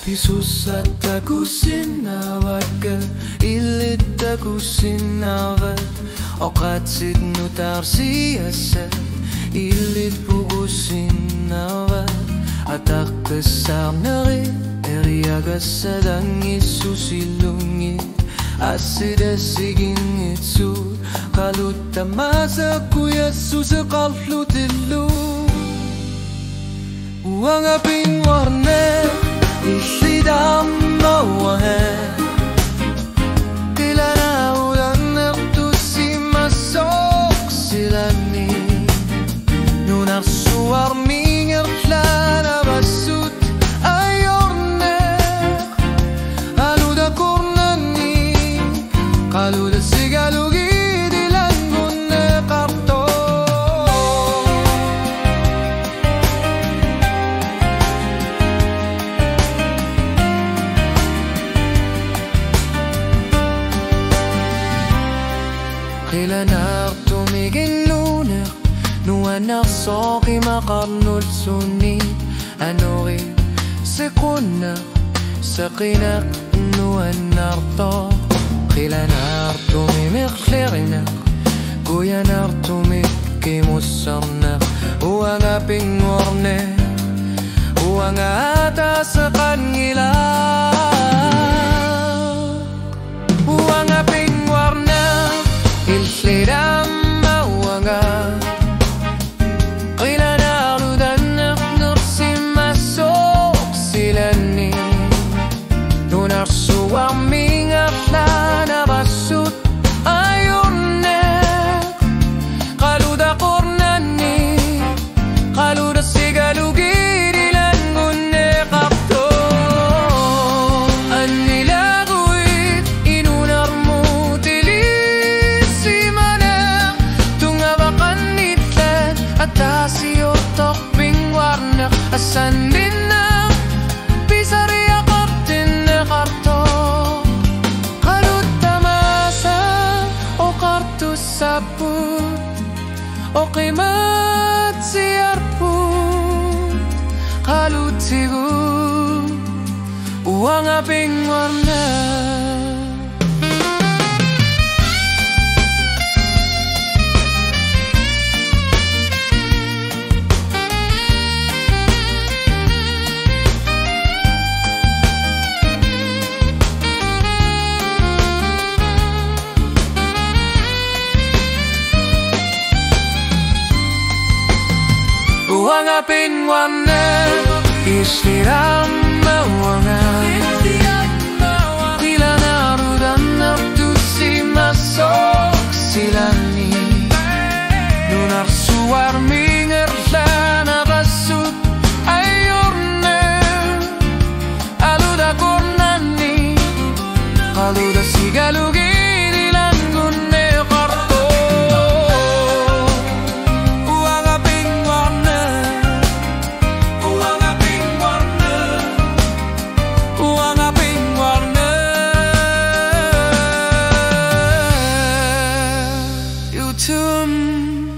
Isusat aku sinawat ka, ilit ako sinawat. Okatsit nutar siyasat, ilit pugo sinawat. Atak kesar nari, eriaga sadang Isus ilungi. Asida sigin itsu, kalut tamasa ku Yesus kalut ilu. Uang aping warna isidam mawahan Tila ulan nertusi masok silani Nunar suar minger tlana basut ayorne Aluda kurnani Kaluda sigalugi dilanggunne karto Kilanar tumigin lunar Nuanak soki makarnul sunit Anori sekunak Sakinak nuanar to Kilanar tumimik klirinak Kuyanar tumik kimusarnak Uang aping warne Uang atas kanila Uang aping warna Ilsidam mawanga Qila narudanak nursi masok silani Nunar suwang mingatla na basut ayurnek Kaluda kornani Kaluda sigalugiri langunne kapto Anilaguit inunar mo Atasiyotok pingwarnak asan din na Pisariya kartin na karto Kalut tamasa o kartus saput O kimat siyarput Kalut sigur uang aping warnak Uang aping warna Istiram mawanga Tila narudan nertusi masok silani Nunar suar mingerla na basut ayorne Aluda kornani Kaluda sigalugi dilanggunne karto Tum